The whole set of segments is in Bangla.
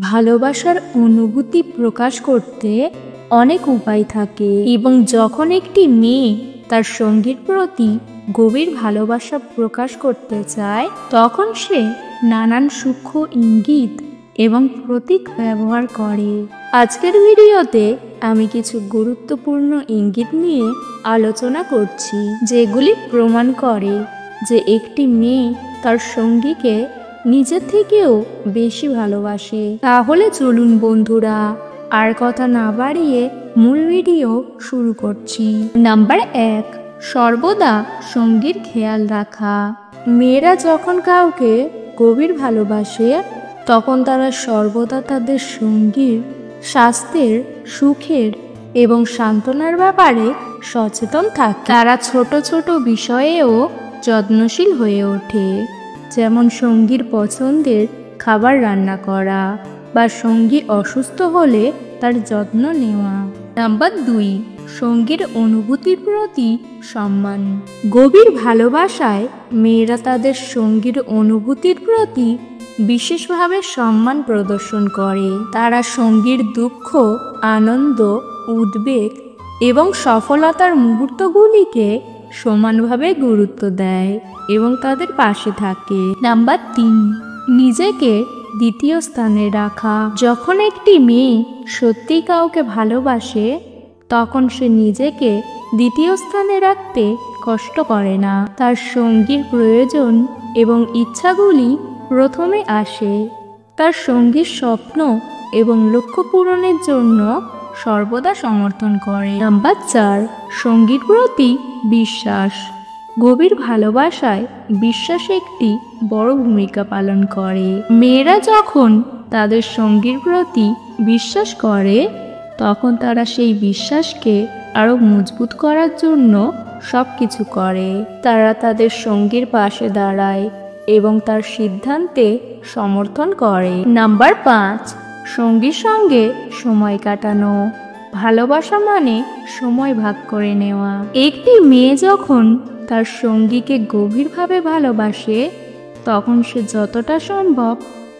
ভালোবাসার অনুভূতি প্রকাশ করতে অনেক উপায় থাকে এবং যখন একটি মেয়ে তার সঙ্গীর প্রতি গভীর ভালোবাসা প্রকাশ করতে চায় তখন সে নানান সূক্ষ্ম ইঙ্গিত এবং প্রতীক ব্যবহার করে। আজকের ভিডিওতে আমি কিছু গুরুত্বপূর্ণ ইঙ্গিত নিয়ে আলোচনা করছি যেগুলি প্রমাণ করে যে একটি মেয়ে তার সঙ্গীকে নিজের থেকেও বেশি ভালোবাসে। তাহলে চলুন বন্ধুরা, আর কথা না বাড়িয়ে মূল ভিডিও শুরু করছি। নাম্বার 1, সর্বদা সঙ্গীর খেয়াল রাখা। মেয়েরা যখন কাউকে গভীর ভালোবাসে তখন তারা সর্বদা তাদের সঙ্গীর স্বাস্থ্যের, সুখের এবং সান্ত্বনার ব্যাপারে সচেতন থাকে। তারা ছোট ছোট বিষয়েও যত্নশীল হয়ে ওঠে, যেমন সঙ্গীর পছন্দের খাবার রান্না করা বা সঙ্গী অসুস্থ হলে তার যত্ন নেওয়া। নাম্বার 2, সঙ্গীর অনুভূতির প্রতি সম্মান। গভীর ভালোবাসায় মেয়েরা তাদের সঙ্গীর অনুভূতির প্রতি বিশেষভাবে সম্মান প্রদর্শন করে। তারা সঙ্গীর দুঃখ, আনন্দ, উদ্বেগ এবং সফলতার মুহূর্তগুলিকে সমানভাবে গুরুত্ব দেয় এবং তাদের পাশে থাকে। নাম্বার 3, নিজেকে দ্বিতীয় স্থানে রাখা। যখন একটি মেয়ে সত্যি কাউকে ভালোবাসে তখন সে নিজেকে দ্বিতীয় স্থানে রাখতে কষ্ট করে না। তার সঙ্গীর প্রয়োজন এবং ইচ্ছাগুলি প্রথমে আসে। তার সঙ্গীর স্বপ্ন এবং লক্ষ্য পূরণের জন্য সর্বদা সমর্থন করে। নাম্বার 4, সঙ্গীর প্রতি বিশ্বাস। গভীর ভালোবাসায় বিশ্বাস একটি বড় ভূমিকা পালন করে। মেয়েরা যখন তাদের সঙ্গীর প্রতি বিশ্বাস করে তখন তারা সেই বিশ্বাসকে আরো মজবুত করার জন্য সবকিছু করে। তারা তাদের সঙ্গীর পাশে দাঁড়ায় এবং তার সিদ্ধান্তে সমর্থন করে। নাম্বার 5, সঙ্গীর সঙ্গে সময় কাটানো। ভালোবাসা মানে সময় ভাগ করে নেওয়া। একটি মেয়ে যখন তার সঙ্গীকে গভীরভাবে ভালোবাসে তখন সে যতটা সম্ভব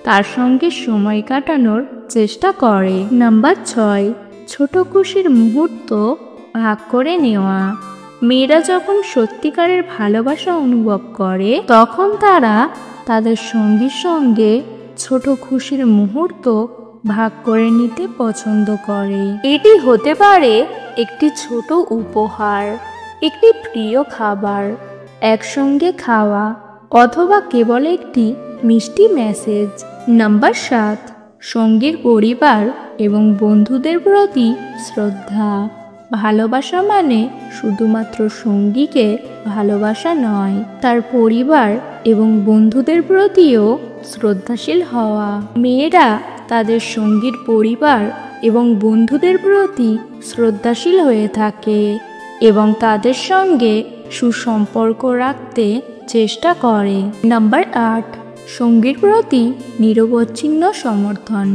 তার সঙ্গে সময় কাটানোর চেষ্টা করে। নাম্বার 6, ছোট খুশির মুহূর্ত ভাগ করে নেওয়া। মেয়েরা যখন সত্যিকারের ভালোবাসা অনুভব করে তখন তারা তাদের সঙ্গীর সঙ্গে ছোট খুশির মুহূর্ত ভাগ করে নিতে পছন্দ করে। এটি হতে পারে একটি ছোট উপহার, একটি প্রিয় খাবার, একসঙ্গে খাওয়া অথবা কেবল একটি মিষ্টি মেসেজ। নাম্বার 7, সঙ্গীর পরিবার এবং বন্ধুদের প্রতি শ্রদ্ধা। ভালোবাসা মানে শুধুমাত্র সঙ্গীকে ভালোবাসা নয়, তার পরিবার এবং বন্ধুদের প্রতিও শ্রদ্ধাশীল হওয়া। মেয়েরা তাদের সঙ্গীর পরিবার এবং বন্ধুদের প্রতি শ্রদ্ধাশীল হয়ে থাকে এবং তাদের সঙ্গে সুসম্পর্ক রাখতে চেষ্টা করে। নাম্বার 8, সঙ্গীর প্রতি নিরবচ্ছিন্ন সমর্থন।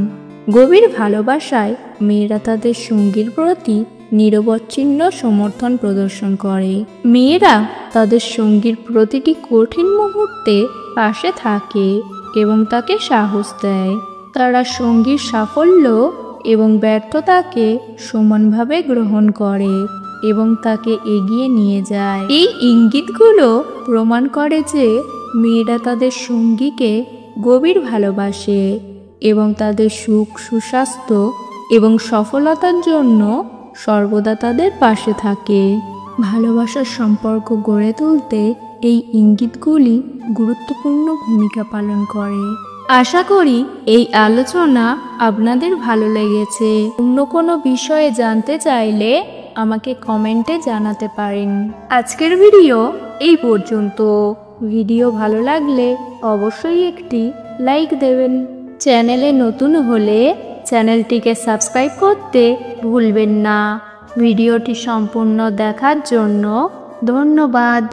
গভীর ভালোবাসায় মেয়েরা তাদের সঙ্গীর প্রতি নিরবচ্ছিন্ন সমর্থন প্রদর্শন করে। মেয়েরা তাদের সঙ্গীর প্রতিটি কঠিন মুহূর্তে পাশে থাকে এবং তাকে সাহস দেয়। তারা সঙ্গীর সাফল্য এবং ব্যর্থতাকে সমানভাবে গ্রহণ করে এবং তাকে এগিয়ে নিয়ে যায়। এই ইঙ্গিতগুলো প্রমাণ করে যে মেয়েরা তাদের সঙ্গীকে গভীর ভালোবাসে এবং তাদের সুখ, সুস্বাস্থ্য এবং সফলতার জন্য সর্বদা তাদের পাশে থাকে। ভালোবাসার সম্পর্ক গড়ে তুলতে এই ইঙ্গিতগুলি গুরুত্বপূর্ণ ভূমিকা পালন করে। আশা করি এই আলোচনা আপনাদের ভালো লেগেছে। অন্য কোনো বিষয়ে জানতে চাইলে আমাকে কমেন্টে জানাতে পারেন। আজকের ভিডিও এই পর্যন্ত। ভিডিও ভালো লাগলে অবশ্যই একটি লাইক দেবেন। চ্যানেলে নতুন হলে চ্যানেলটিকে সাবস্ক্রাইব করতে ভুলবেন না। ভিডিওটি সম্পূর্ণ দেখার জন্য ধন্যবাদ।